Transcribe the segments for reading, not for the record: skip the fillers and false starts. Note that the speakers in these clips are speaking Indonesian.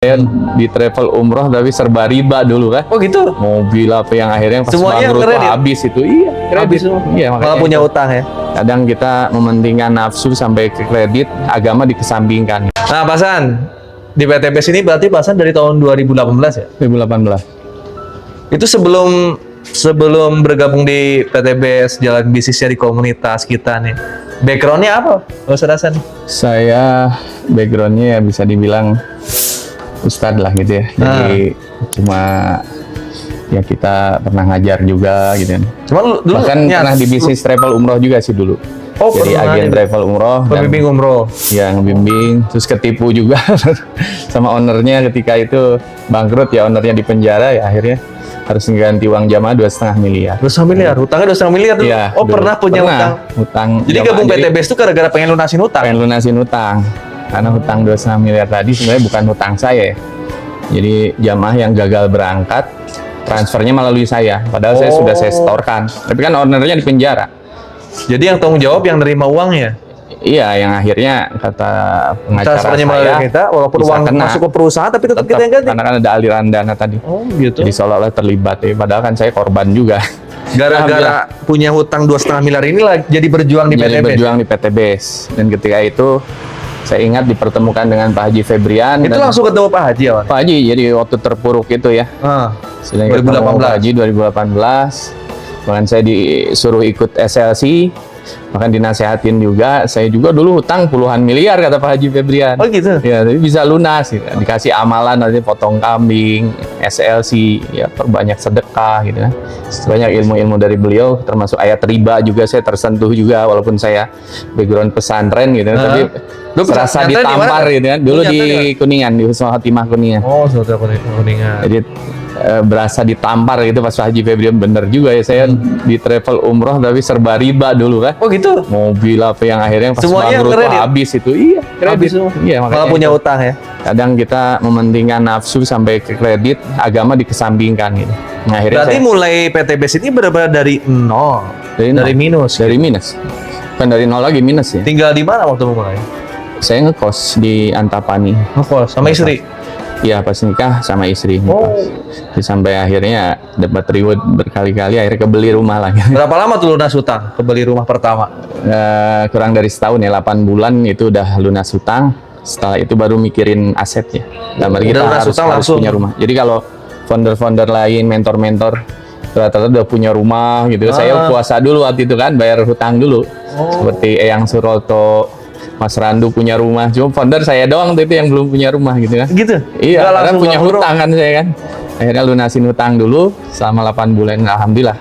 Saya di travel umroh tapi serba riba dulu kan. Oh gitu? Mobil apa yang akhirnya pas Semuanya bangkrut tuh kredit? habis itu. Iya, Habis semua. Iya, Malah makanya punya itu. utang ya. Kadang kita mementingkan nafsu sampai ke kredit, agama dikesampingkan. Nah, Pak Hasan, di PTB sini berarti Pak Hasan dari tahun 2018 ya? 2018. Itu sebelum bergabung di PTB jalan bisnisnya di komunitas kita nih. Backgroundnya apa, Ustaz Hasan? Saya backgroundnya ya bisa dibilang ustadz lah gitu ya. Jadi cuma ya kita pernah ngajar juga gitu kan. Cuman dulu Bahkan pernah di bisnis travel umroh juga sih dulu. Oh, jadi pernah agen di- travel umroh dan pembimbing umroh. ya ngebimbing, terus ketipu juga sama ownernya ketika itu bangkrut ya, ownernya di penjara ya, akhirnya harus mengganti uang jamaah 2,5 miliar. 2,5 miliar, utangnya 2,5 miliar dulu. Iya, Oh, dulu. pernah punya Utang Jadi jamaah. gabung Jadi PTB itu gara-gara pengen lunasin utang. pengen lunasin utang. Karena hutang 2,5 miliar tadi sebenarnya bukan hutang saya ya. Jadi jamaah yang gagal berangkat transfernya melalui saya, padahal saya sudah saya setorkan. Tapi kan ownernya di penjara. Jadi yang tanggung jawab yang nerima uangnya. Iya, yang akhirnya kata pengacara Transfernya melalui saya kita, walaupun bisa uang kena. masuk ke perusahaan tapi tetap tetap kita yang ganti. karena kan ada aliran dana tadi. Oh, gitu. Jadi seolah-olah terlibat ya, padahal kan saya korban juga. Gara-gara punya hutang 2,5 miliar inilah jadi berjuang di Jadi PTB. berjuang di PTBS. Dan ketika itu saya ingat dipertemukan dengan Pak Haji Febrian. Itu dan langsung ketemu Pak Haji awalnya. Pak Haji, jadi waktu terpuruk itu ya. Ah, Sehingga 2018. Pak Haji 2018. Bahkan saya disuruh ikut SLC. Bahkan dinasehatin juga. Saya juga dulu hutang puluhan miliar kata Pak Haji Febrian. Oh gitu. Ya, tapi bisa lunas gitu. Dikasih amalan nanti potong kambing, SLC, ya perbanyak sedekah gitu kan. Banyak ilmu-ilmu dari beliau, termasuk ayat riba juga saya tersentuh juga walaupun saya background pesantren gitu kan. Tapi Lu serasa pesantren di ditampar mana? gitu kan. Dulu Lu di nyantren di Kuningan, di Husnul Khotimah Kuningan. Oh, sudah Kuningan. Jadi berasa ditampar gitu pas Pak Haji Febrian, bener juga ya, saya di travel umroh tapi serba riba dulu kan. Oh gitu. Mobil apa yang akhirnya pas Semuanya bangkrut tuh kredit? habis itu. Iya, Habis semua. Iya, Malah makanya punya itu. utang ya. Kadang kita mementingkan nafsu sampai ke kredit, agama dikesampingkan gitu. Nah, akhirnya Berarti saya mulai PTB ini benar-benar dari nol, dari dari nol. minus. dari minus. Bukan dari nol lagi, minus ya. Tinggal di mana waktu mulai? Saya ngekos di Antapani. Ngekos sama istri. Iya, pas nikah sama istri. Oh. Terus sampai akhirnya dapat reward berkali-kali, akhirnya kebeli rumah lagi. Berapa lama tuh lunas utang? Kebeli rumah pertama. Kurang dari setahun ya, 8 bulan itu udah lunas hutang. Setelah itu baru mikirin asetnya. Dan Udah kita lunas harus hutang langsung. punya rumah. Jadi kalau founder-founder lain, mentor-mentor rata-rata udah punya rumah gitu. Saya puasa dulu waktu itu kan, bayar hutang dulu. Seperti Eyang Suroto, Mas Randu punya rumah. Cuma founder saya doang tuh itu yang belum punya rumah gitu kan. Gitu? Iya, Nggak karena langsung punya bangkrut. hutang kan saya kan. Akhirnya lunasin hutang dulu selama 8 bulan. Alhamdulillah.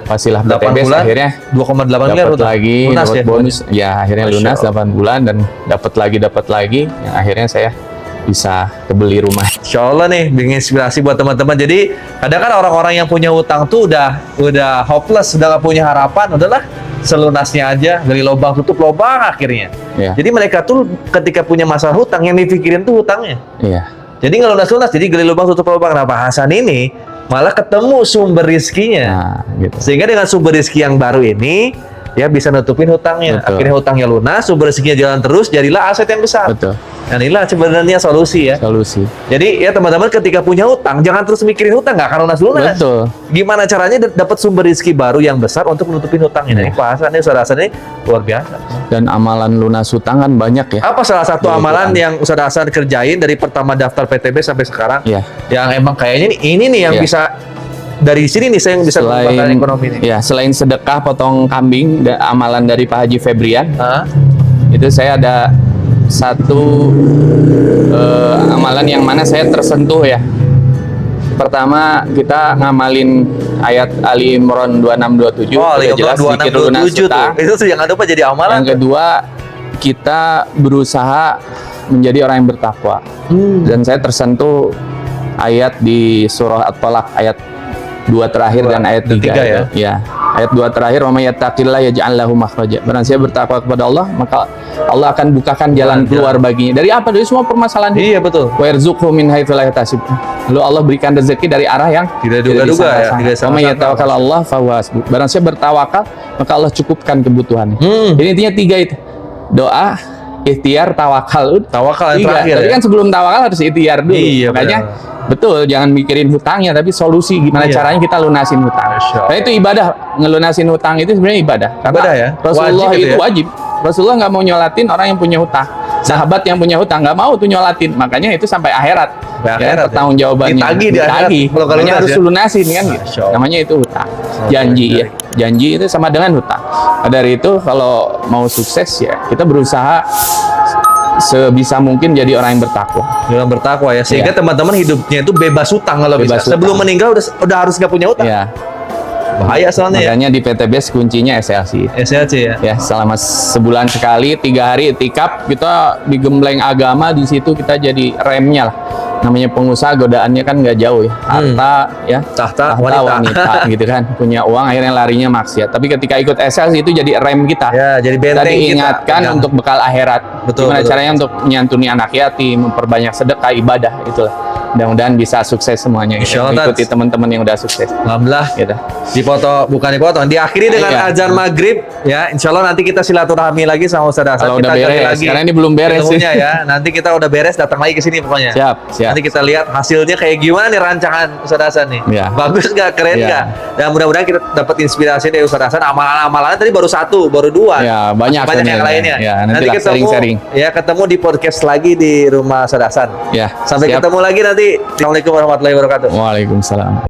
Pasilah 8 PTBS bulan, akhirnya 2,8 miliar dapat utang. lagi, Lunas dapat ya? bonus. Ya, akhirnya Masya lunas Allah. 8 bulan dan dapat lagi. Yang akhirnya saya bisa kebeli rumah. Insya Allah nih, bikin inspirasi buat teman-teman. Jadi, kadang kan orang-orang yang punya utang tuh udah hopeless, udah gak punya harapan, udahlah selunasnya aja, gali lubang tutup lubang akhirnya. Iya. Jadi mereka tuh ketika punya masalah hutang, yang dipikirin tuh hutangnya. Iya. Jadi nggak lunas-lunas, jadi gali lubang tutup lubang. Nah, Pak Hasan ini malah ketemu sumber rizkinya. Nah, gitu. Sehingga dengan sumber rezeki yang baru ini, ya bisa nutupin hutangnya. Betul. Akhirnya hutangnya lunas, sumber rezekinya jalan terus, jadilah aset yang besar. Betul. Dan inilah sebenarnya solusi ya. Solusi. Jadi ya teman-teman ketika punya hutang, jangan terus mikirin hutang, nggak akan lunas-lunas. Betul. Gimana caranya dapat sumber rezeki baru yang besar untuk menutupin hutangnya? Ini Pak Hasan ini, Ustaz Hasan ini luar biasa. Dan amalan lunas hutang kan banyak ya. Apa salah satu Dari amalan Quran. yang Ustaz Hasan kerjain dari pertama daftar PTB sampai sekarang? Iya. Yang emang kayaknya ini nih yang Iya. bisa dari sini nih saya yang bisa mengembangkan ekonomi ini. ya, selain sedekah potong kambing, amalan dari Pak Haji Febrian, Hah? itu saya ada satu amalan yang mana saya tersentuh ya. Pertama kita ngamalin ayat Ali Imran 2627. Oh, udah jelas zikir lunas 2627 tuh. hutang. Itu tuh jangan lupa jadi amalan. Yang kedua, kita berusaha menjadi orang yang bertakwa. Dan saya tersentuh ayat di surah At-Talaq ayat 2 terakhir dan ayat 3 tiga ya? Ya. Ayat 2 terakhir, "Wa may yattaqillah yaj'al lahu makhraja." Barang siapa bertakwa kepada Allah, maka Allah akan bukakan jalan keluar baginya. Dari apa? Dari semua permasalahan. Iya betul. Wa yarzuqhu min haitsu la yahtasib. Lalu Allah berikan rezeki dari arah yang Tidak duga-duga ya, disangka-sangka. tidak Wa may disangka-sangka. yatawakkal 'ala Allah fa huwa hasbuh. Barang siapa bertawakal, maka Allah cukupkan kebutuhannya. Jadi intinya 3 itu. Doa, ikhtiar, tawakal. Tawakal yang 3. terakhir Tapi ya? kan sebelum tawakal harus ikhtiar dulu. Iya, Makanya benar. betul, jangan mikirin hutangnya, tapi solusi gimana Iya. caranya kita lunasin hutang. Masya Allah. Nah itu ibadah, ngelunasin hutang itu sebenarnya ibadah. Karena Ibadah ya? Rasulullah Wajib itu itu ya? wajib. Rasulullah nggak mau nyolatin orang yang punya hutang. Sahabat yang punya hutang nggak mau tuh nyolatin, makanya itu sampai akhirat. Sampai akhirat ya? pertanggung jawabannya. Ditagih di akhirat, kalau Makanya lunas harus ya? lunasin kan gitu. Masya Allah. Namanya itu hutang. Janji ya. Janji itu sama dengan hutang. Nah, dari itu kalau mau sukses ya kita berusaha sebisa mungkin jadi orang yang bertakwa. Dalam bertakwa ya, sehingga Iya. teman-teman hidupnya itu bebas hutang kalau Bebas bisa. hutang. Sebelum meninggal udah harus nggak punya hutang. Ya. Bahaya soalnya ya. Makanya di PTBS kuncinya SLC. SLC ya. Ya, selama sebulan sekali, 3 hari itikaf, kita digembleng agama, di situ kita jadi remnya lah. Namanya pengusaha godaannya kan nggak jauh ya. Harta ya, Tahta, tahta wanita. wanita gitu kan. Punya uang akhirnya larinya maksiat. Tapi ketika ikut SLC itu jadi rem kita. Ya, jadi Kita benteng kita. diingatkan Pegang. untuk bekal akhirat. Betul, Gimana betul. caranya untuk menyantuni anak yatim, memperbanyak sedekah, ibadah, itulah. Mudah-mudahan bisa sukses semuanya. Gitu. Insya Allah, Ikuti teman-teman yang udah sukses. Alhamdulillah. Gitu. Bukan dipotong. Diakhiri dengan Iya. azan maghrib. Ya, insya Allah nanti kita silaturahmi lagi sama Ustaz Hasan. Kalau udah Kita gali beres, lagi karena ini belum beres sih. ilmunya ya. Nanti kita udah beres, datang lagi ke sini pokoknya. Siap, siap. Nanti kita lihat hasilnya kayak gimana nih rancangan Ustaz Hasan nih. Iya. Bagus nggak? Keren Iya. nggak? Dan mudah-mudahan kita dapat inspirasi dari Ustaz Hasan. Amalan-amalannya tadi baru 1, baru 2. Ya, banyak Masih banyak yang sebenarnya. lainnya. Ya, nanti nantilah ketemu sharing-sharing. ya, ketemu di podcast lagi di rumah Ustaz Hasan. Ya, Sampai siap. ketemu lagi nanti. Assalamualaikum warahmatullahi wabarakatuh. Waalaikumsalam.